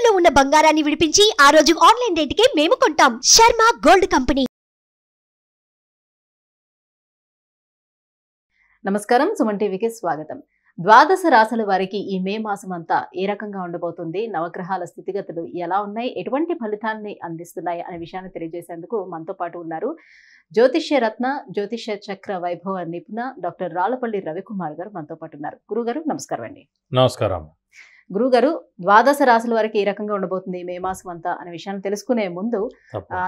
తాకట్టులో ఉన్న బంగారాన్ని విడిపించి ఆ రోజు ఆన్లైన్ రేటుకే మేము కొంటాం. Sharma gold company. నమస్కారం, సుమన్ టీవీకి స్వాగతం. ద్వాదశ రాశుల వారికి ఈ మే మాసం అంతా ఏ రకంగా ఉండబోతుంది, నవగ్రహాల స్థితిగతులు ఎలా ఉన్నాయి, ఎటువంటి ఫలితాన్ని అందిస్తున్నాయి అనే విషయాన్ని తెలియజేసేందుకు మనతో పాటు ఉన్నారు జ్యోతిష్య రత్న, జ్యోతిష్య చక్ర వైభవ నిపుణ డాక్టర్ రాళ్లపల్లి రవికుమార్ గారు మనతో పాటు ఉన్నారు. గురుగారు నమస్కారం అండి. నమస్కారం. గురుగారు, ద్వాదశ రాశుల వారికి ఏ రకంగా ఉండబోతుంది మే మాసం అంతా అనే విషయాన్ని తెలుసుకునే ముందు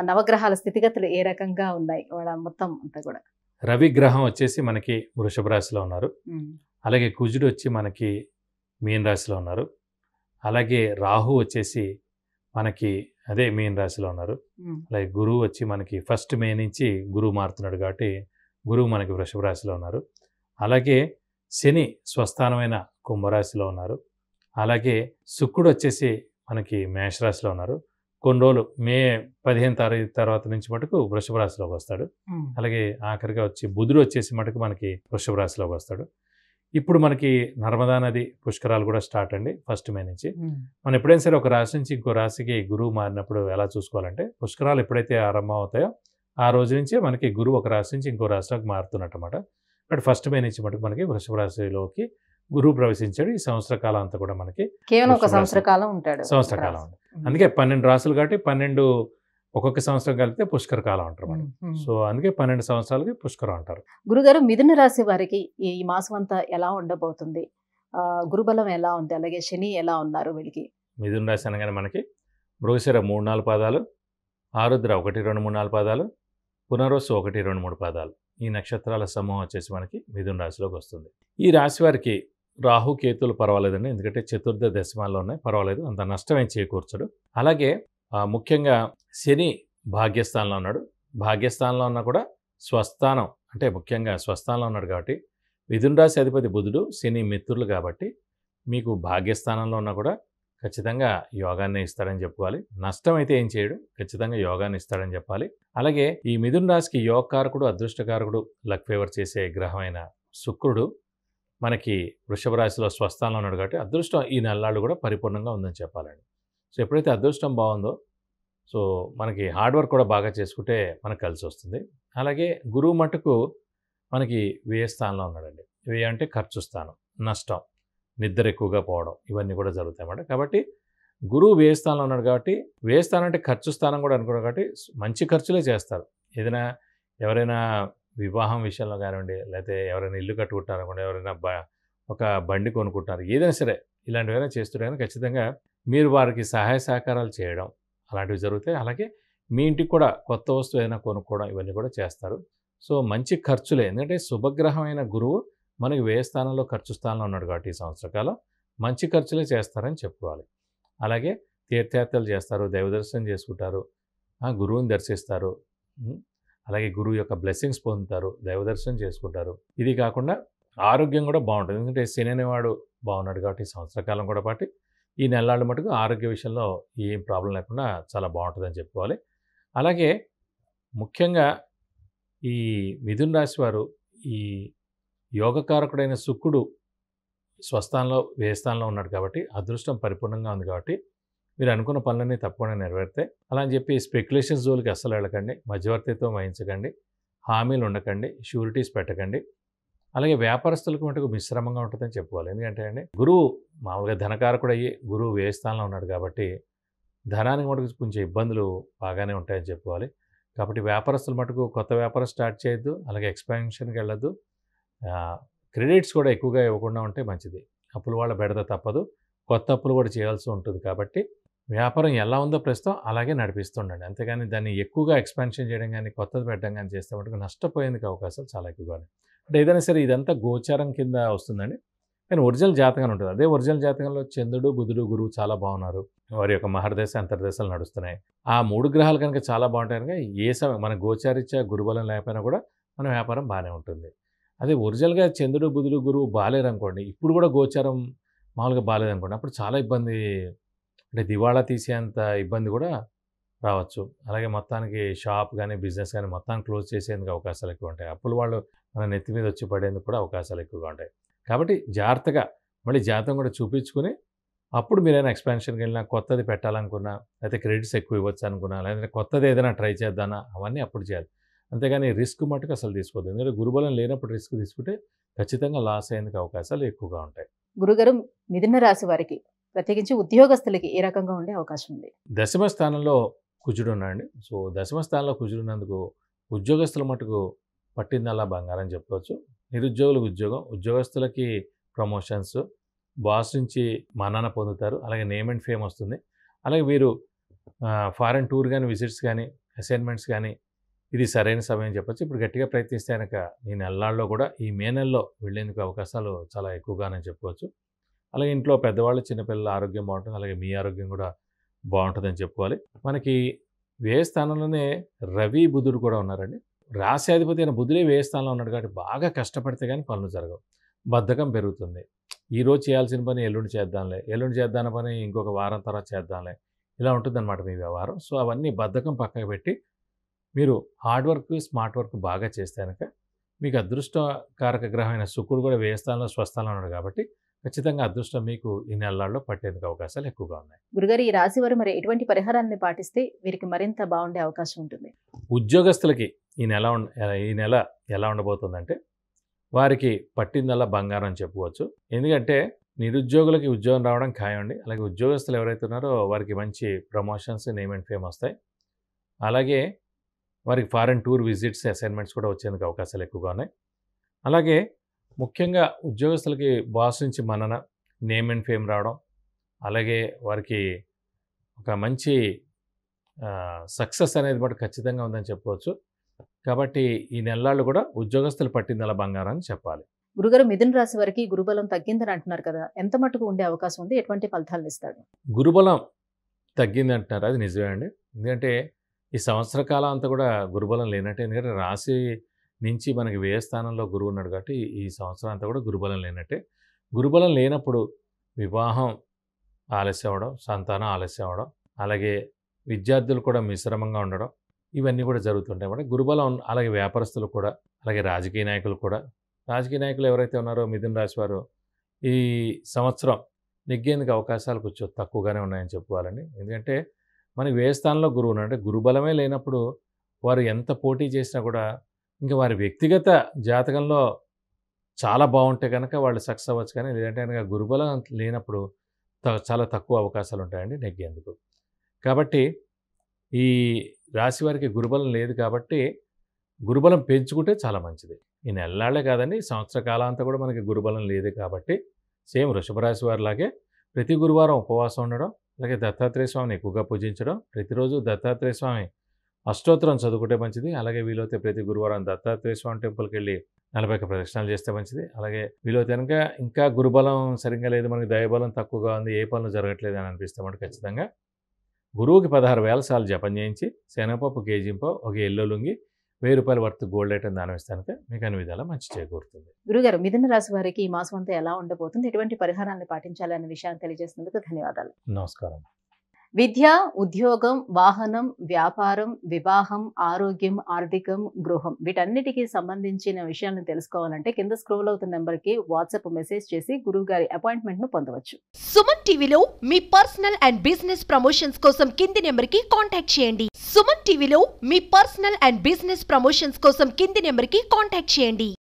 నవగ్రహాల స్థితిగతులు ఏ రకంగా ఉన్నాయి వాళ్ళ మొత్తం అంతా కూడా. రవి గ్రహం వచ్చేసి మనకి వృషభ రాశిలో ఉన్నారు. అలాగే కుజుడు వచ్చి మనకి మీన రాశిలో ఉన్నారు. అలాగే రాహు వచ్చేసి మనకి అదే మీన రాశిలో ఉన్నారు. అలాగే గురువు వచ్చి మనకి 1 మే నుంచి గురువు మారుతున్నాడు కాబట్టి గురువు మనకి వృషభ రాశిలో ఉన్నారు. అలాగే శని స్వస్థానమైన కుంభరాశిలో ఉన్నారు. అలాగే శుక్రుడు వచ్చేసి మనకి మేషరాశిలో ఉన్నారు. కొన్ని రోజులు మే 15 తారీఖు తర్వాత నుంచి మటుకు వృషభ రాశిలోకి వస్తాడు. అలాగే ఆఖరిగా వచ్చి బుధుడు వచ్చేసి మటుకు మనకి వృషభ రాశిలోకి వస్తాడు. ఇప్పుడు మనకి నర్మదా నది పుష్కరాలు కూడా స్టార్ట్ అండి 1 మే నుంచి. మనం ఎప్పుడైనా సరే ఒక రాశి నుంచి ఇంకో రాశికి గురువు మారినప్పుడు ఎలా చూసుకోవాలంటే, పుష్కరాలు ఎప్పుడైతే ఆరంభం అవుతాయో ఆ రోజు నుంచే మనకి గురువు ఒక రాశి నుంచి ఇంకో రాశిలోకి మారుతున్నట్టు అన్నమాట. బట్ 1 మే నుంచి మటుకు మనకి వృషభ రాశిలోకి గురువు ప్రవేశించాడు. ఈ సంవత్సర కాలం అంతా కూడా మనకి కేవలం ఒక సంవత్సర కాలం ఉంటాడు. సంవత్సర కాలం ఉంది. అందుకే 12 రాశులు కాబట్టి 12 ఒక్కొక్క సంవత్సరం కలిపితే పుష్కర కాలం అంటారు మనం. సో అందుకే 12 సంవత్సరాలకి పుష్కరం అంటారు. గురుగారు, మిథున రాశి వారికి ఈ మాసం అంతా ఎలా ఉండబోతుంది? గురుబలం ఎలా ఉంది? అలాగే శని ఎలా ఉన్నారు వీళ్ళకి? మిథున రాశి అనగానే మనకి మృగశిర 3-4 పాదాలు, ఆరుద్ర 1-2-3-4 పాదాలు, పునర్వసు 1-2-3 పాదాలు, ఈ నక్షత్రాల సమూహం వచ్చేసి మనకి మిథున రాశిలోకి వస్తుంది. ఈ రాశి వారికి రాహు కేతులు పర్వాలేదండి, ఎందుకంటే చతుర్థ దశమాల్లో ఉన్నాయి, పర్వాలేదు, అంత నష్టం ఏం చేకూర్చడు. అలాగే ముఖ్యంగా శని భాగ్యస్థానంలో ఉన్నాడు. భాగ్యస్థానంలో ఉన్నా కూడా స్వస్థానం అంటే ముఖ్యంగా స్వస్థానంలో ఉన్నాడు కాబట్టి మిథున రాశి అధిపతి బుధుడు, శని మిత్రులు కాబట్టి మీకు భాగ్యస్థానంలో ఉన్నా కూడా ఖచ్చితంగా యోగాన్ని ఇస్తాడని చెప్పుకోవాలి. నష్టం అయితే ఏం చేయడు, ఖచ్చితంగా యోగాన్ని ఇస్తాడని చెప్పాలి. అలాగే ఈ మిథున రాశికి యోగకారకుడు, అదృష్టకారకుడు, లక్ ఫేవర్ చేసే గ్రహమైన శుక్రుడు మనకి వృషభ రాశిలో స్వస్థానంలో ఉన్నాడు కాబట్టి అదృష్టం ఈ నెలలాళ్ళు కూడా పరిపూర్ణంగా ఉందని చెప్పాలండి. సో ఎప్పుడైతే అదృష్టం బాగుందో సో మనకి హార్డ్ వర్క్ కూడా బాగా చేసుకుంటే మనకు కలిసి వస్తుంది. అలాగే గురువు మటుకు మనకి వ్యయ స్థానంలో ఉన్నాడండి. వ్యయ అంటే ఖర్చు స్థానం, నష్టం, నిద్ర ఎక్కువగా పోవడం, ఇవన్నీ కూడా జరుగుతాయి అన్నమాట. కాబట్టి గురువు వ్యయ స్థానంలో ఉన్నాడు కాబట్టి, వ్యయ స్థానం అంటే ఖర్చు స్థానం కూడా అనుకున్నాడు కాబట్టి మంచి ఖర్చులే చేస్తారు. ఏదైనా ఎవరైనా వివాహం విషయంలో కానివ్వండి, లేకపోతే ఎవరైనా ఇల్లు కట్టుకుంటారు అనుకోండి, ఎవరైనా ఒక బండి కొనుక్కుంటారు, ఏదైనా సరే ఇలాంటివైనా చేస్తుంటే కానీ ఖచ్చితంగా మీరు వారికి సహాయ సహకారాలు చేయడం అలాంటివి జరుగుతాయి. అలాగే మీ ఇంటికి కూడా కొత్త వస్తువు ఏదైనా కొనుక్కోవడం ఇవన్నీ కూడా చేస్తారు. సో మంచి ఖర్చులే, ఎందుకంటే శుభగ్రహమైన గురువు మనకి వ్యయ స్థానంలో ఖర్చు స్థానంలో ఉన్నాడు కాబట్టి ఈ సంవత్సర కాలం మంచి ఖర్చులే చేస్తారని చెప్పుకోవాలి. అలాగే తీర్థయాత్రలు చేస్తారు, దైవ దర్శనం చేసుకుంటారు, గురువుని దర్శిస్తారు, అలాగే గురువు యొక్క బ్లెస్సింగ్స్ పొందుతారు, దైవ దర్శనం చేసుకుంటారు. ఇది కాకుండా ఆరోగ్యం కూడా బాగుంటుంది, ఎందుకంటే శని అనేవాడు బాగున్నాడు కాబట్టి ఈ సంవత్సర కాలం కూడా పాటు ఈ నెలలాళ్ళు మటుకు ఆరోగ్య విషయంలో ఏం ప్రాబ్లం లేకుండా చాలా బాగుంటుందని చెప్పుకోవాలి. అలాగే ముఖ్యంగా ఈ మిథున రాశి వారు ఈ యోగకారకుడైన శుక్రుడు స్వస్థానంలో వ్యయస్థానంలో ఉన్నాడు కాబట్టి అదృష్టం పరిపూర్ణంగా ఉంది కాబట్టి మీరు అనుకున్న పనులన్నీ తప్పకుండా నెరవేరుతాయి. అలా అని చెప్పి స్పెక్యులేషన్స్ జోలికి అస్సలు వెళ్ళకండి, మధ్యవర్తిత్వం వహించకండి, హామీలు ఉండకండి, షూరిటీస్ పెట్టకండి. అలాగే వ్యాపారస్తులకు మటుకు మిశ్రమంగా ఉంటుందని చెప్పుకోవాలి. ఎందుకంటే అండి గురువు మామూలుగా ధనకారకుడు అయ్యి గురువు వ్యయ స్థానంలో ఉన్నాడు కాబట్టి ధనానికి మటుకు కొంచెం ఇబ్బందులు బాగానే ఉంటాయని చెప్పుకోవాలి. కాబట్టి వ్యాపారస్తులు మటుకు కొత్త వ్యాపారం స్టార్ట్ చేయొద్దు, అలాగే ఎక్స్పాన్షన్కి వెళ్ళొద్దు, క్రెడిట్స్ కూడా ఎక్కువగా ఇవ్వకుండా ఉంటే మంచిది. అప్పుల వాళ్ళ బెడద తప్పదు, కొత్త అప్పులు కూడా చేయాల్సి ఉంటుంది. కాబట్టి వ్యాపారం ఎలా ఉందో ప్రస్తుతం అలాగే నడిపిస్తుండండి, అంతేగాని దాన్ని ఎక్కువగా ఎక్స్పాన్షన్ చేయడం కానీ కొత్తది పెట్టడం కానీ చేస్తే మటుకు నష్టపోయేందుకు అవకాశాలు చాలా ఎక్కువగా ఉన్నాయి. అంటే ఏదైనా సరే ఇదంతా గోచారం కింద వస్తుందండి, కానీ ఒరిజినల్ జాతకం ఉంటుంది. అదే ఒరిజినల్ జాతకంలో చంద్రుడు, బుధుడు, గురువు చాలా బాగున్నారు, వారి యొక్క మహర్దశ అంతర్దశలు నడుస్తున్నాయి. ఆ 3 గ్రహాలు కనుక చాలా బాగుంటాయి కనుక ఏ సమయం మన గోచారిత్యా గురుబలం లేకపోయినా కూడా మన వ్యాపారం బాగానే ఉంటుంది. అదే ఒరిజినల్గా చంద్రుడు, బుధుడు, గురువు బాగాలేరనుకోండి, ఇప్పుడు కూడా గోచారం మామూలుగా బాగాలేదనుకోండి, అప్పుడు చాలా ఇబ్బంది, అంటే దివాళా తీసేంత ఇబ్బంది కూడా రావచ్చు. అలాగే మొత్తానికి షాప్ కానీ బిజినెస్ కానీ మొత్తాన్ని క్లోజ్ చేసేందుకు అవకాశాలు ఎక్కువ ఉంటాయి. అప్పులు వాళ్ళు మన నెత్తి మీద వచ్చి పడేందుకు కూడా అవకాశాలు ఎక్కువగా ఉంటాయి. కాబట్టి జాగ్రత్తగా మళ్ళీ జాతకం కూడా చూపించుకుని అప్పుడు మీరైనా ఎక్స్పాన్షన్కి వెళ్ళినా, కొత్తది పెట్టాలనుకున్నా, లేకపోతే క్రెడిట్స్ ఎక్కువ ఇవ్వచ్చు అనుకున్నా, లేదంటే కొత్తది ఏదైనా ట్రై చేద్దానా, అవన్నీ అప్పుడు చేయాలి. అంతేగాని రిస్క్ మటుకు అసలు తీసుకోవద్దు. ఎందుకంటే గురుబలం లేనప్పుడు రిస్క్ తీసుకుంటే ఖచ్చితంగా లాస్ అయ్యేందుకు అవకాశాలు ఎక్కువగా ఉంటాయి. గురుగారు, మిథున రాశి వారికి ప్రత్యేకించి ఉద్యోగస్తులకి ఏ రకంగా ఉండే అవకాశం ఉంది? దశమ స్థానంలో కుజుడు ఉన్నాడండి. సో దశమ స్థానంలో కుజుడు ఉన్నందుకు ఉద్యోగస్తుల మటుకు పట్టిందల్లా బంగారం చెప్పుకోవచ్చు. నిరుద్యోగులకు ఉద్యోగం, ఉద్యోగస్తులకి ప్రమోషన్స్, బాస్ నుంచి మన్నన పొందుతారు. అలాగే నేమ్ అండ్ ఫేమ్ వస్తుంది. అలాగే వీరు ఫారెన్ టూర్ కానీ, విజిట్స్ కానీ, అసైన్మెంట్స్ కానీ ఇది సరైన సమయం చెప్పొచ్చు. ఇప్పుడు గట్టిగా ప్రయత్నిస్తే కనుక ఈ నెలల్లో కూడా ఈ మే నెలలో వెళ్ళేందుకు అవకాశాలు చాలా ఎక్కువగానే చెప్పుకోవచ్చు. అలాగే ఇంట్లో పెద్దవాళ్ళు, చిన్నపిల్లల ఆరోగ్యం బాగుంటుంది. అలాగే మీ ఆరోగ్యం కూడా బాగుంటుందని చెప్పుకోవాలి. మనకి వ్యయ స్థానంలోనే రవి, బుధుడు కూడా ఉన్నారండి. రాశ్యాధిపతి అయిన బుధుడే వ్యయ స్థానంలో ఉన్నాడు కాబట్టి బాగా కష్టపడితే కానీ పనులు జరగవు. బద్ధకం పెరుగుతుంది. ఈరోజు చేయాల్సిన పని ఎల్లుండి చేద్దాంలే, ఎల్లుండి చేద్దాన పని ఇంకొక వారం తర్వాత చేద్దాంలే, ఇలా ఉంటుందన్నమాట మీ వ్యవహారం. సో అవన్నీ బద్ధకం పక్కకు పెట్టి మీరు హార్డ్ వర్క్, స్మార్ట్ వర్క్ బాగా చేస్తే కనుక మీకు అదృష్టకారక గ్రహమైన శుక్రుడు కూడా వ్యయ స్థానంలో, స్వస్థానంలో ఉన్నాడు కాబట్టి ఖచ్చితంగా అదృష్టం మీకు ఈ నెలల్లో పట్టేందుకు అవకాశాలు ఎక్కువగా ఉన్నాయి. గురుగారు, ఈ రాశి వారు మరి ఎటువంటి పరిహారాన్ని పాటిస్తే వీరికి మరింత బాగుండే అవకాశం ఉంటుంది? ఉద్యోగస్తులకి ఈ నెల ఎలా ఉండబోతుందంటే వారికి పట్టిందల్లా బంగారం అని చెప్పుకోవచ్చు. ఎందుకంటే నిరుద్యోగులకి ఉద్యోగం రావడం ఖాయం అండి. అలాగే ఉద్యోగస్తులు ఎవరైతే ఉన్నారో వారికి మంచి ప్రమోషన్స్, నేమ్ అండ్ ఫేమ్ వస్తాయి. అలాగే వారికి ఫారెన్ టూర్ విజిట్స్, అసైన్మెంట్స్ కూడా వచ్చేందుకు అవకాశాలు ఎక్కువగా ఉన్నాయి. అలాగే ముఖ్యంగా ఉద్యోగస్తులకి బాస్ నుంచి మన్నన, నేమ్ అండ్ ఫేమ్ రావడం, అలాగే వారికి ఒక మంచి సక్సెస్ అనేది కూడా ఖచ్చితంగా ఉందని చెప్పుకోవచ్చు. కాబట్టి ఈ నెలల్లో కూడా ఉద్యోగస్తులు పట్టిందల బంగారం అని చెప్పాలి. గురుగారు, మిథున రాశి వారికి గురుబలం తగ్గిందని అంటున్నారు కదా, ఎంత మటుకు ఉండే అవకాశం ఉంది? ఎటువంటి ఫలితాలను ఇస్తాడు? గురుబలం తగ్గింది అంటున్నారు, అది నిజమే అండి. ఎందుకంటే ఈ సంవత్సర కాలం అంతా కూడా గురుబలం లేనట్టే. ఎందుకంటే రాశి నుంచి మనకి వ్యయ స్థానంలో గురువు ఉన్నాడు కాబట్టి ఈ సంవత్సరం అంతా కూడా గురుబలం లేనట్టే. గురుబలం లేనప్పుడు వివాహం ఆలస్యం అవ్వడం, సంతానం ఆలస్యం అవ్వడం, అలాగే విద్యార్థులు కూడా మిశ్రమంగా ఉండడం, ఇవన్నీ కూడా జరుగుతుంటాయి అన్నమాట. గురుబలం అలాగే వ్యాపారస్తులు కూడా, అలాగే రాజకీయ నాయకులు కూడా. రాజకీయ నాయకులు ఎవరైతే ఉన్నారో మిథున రాశి వారు ఈ సంవత్సరం నెగ్గేందుకు అవకాశాలు కొంచెం తక్కువగానే ఉన్నాయని చెప్పుకోవాలండి. ఎందుకంటే మనకి వ్యయ స్థానంలో గురువు ఉన్నాడు. అంటే గురుబలమే లేనప్పుడు వారు ఎంత పోటీ చేసినా కూడా ఇంకా వారి వ్యక్తిగత జాతకంలో చాలా బాగుంటే కనుక వాళ్ళు సక్సెస్ అవ్వచ్చు. కానీ లేదంటే కనుక గురుబలం లేనప్పుడు చాలా తక్కువ అవకాశాలు ఉంటాయండి నెగ్గేందుకు. కాబట్టి ఈ రాశి వారికి గురుబలం లేదు కాబట్టి గురుబలం పెంచుకుంటే చాలా మంచిది. ఈ నెలలాళ్లే కాదండి, సంవత్సర కాలం అంతా కూడా మనకి గురుబలం లేదు కాబట్టి సేమ్ వృషభ రాశి వారిలాగే ప్రతి గురువారం ఉపవాసం ఉండడం, అలాగే దత్తాత్రేయ స్వామిని ఎక్కువగా పూజించడం, ప్రతిరోజు దత్తాత్రేయ స్వామి అష్టోత్తరం చదువుకుంటే మంచిది. అలాగే వీలైతే ప్రతి గురువారం దత్తాత్రేయ స్వామి టెంపుల్కి వెళ్ళి 41 ప్రదక్షిణాలు చేస్తే మంచిది. అలాగే వీలైతే కనుక ఇంకా గురుబలం సరిగ్గా లేదు, మనకి దైవబలం తక్కువగా ఉంది, ఏ పనులు జరగట్లేదు అని అనిపిస్తే మనకు ఖచ్చితంగా గురువుకి 16,000 సార్లు జపం చేయించి శనగపప్పు కేజీంపో ఒక ఎల్లో లుంగి 1000 రూపాయల వర్త్ గోల్డ్ ఐటమ్ దానం ఇస్తానికి మీకు అన్ని విధాలా మంచి చేకూరుతుంది. గురుగారు, మిథున రాశి వారికి ఈ మాసం అంతా ఎలా ఉండబోతుంది, ఎటువంటి పరిహారాన్ని పాటించాలి అనే విషయాన్ని తెలియజేసినందుకు ధన్యవాదాలు. నమస్కారం. విద్య, ఉద్యోగం, వాహనం, వ్యాపారం, వివాహం, ఆరోగ్యం, ఆర్థికం, గృహం వీటన్నిటికీ సంబంధించిన విషయాలను తెలుసుకోవాలంటే కింద స్క్రోల్ అవుతున్న నెంబర్కి వాట్సాప్ మెసేజ్ చేసి గురువు గారి అపాయింట్మెంట్ ను పొందవచ్చు. సుమన్ టీవీలో మీ పర్సనల్ అండ్ బిజినెస్ ప్రమోషన్స్ కోసం కింది నెంబర్ కి కాంటాక్ట్ చేయండి. సుమన్ టీవీలో మీ పర్సనల్ అండ్ బిజినెస్ ప్రమోషన్స్ కోసం కింది నెంబర్ కి కాంటాక్ట్ చేయండి.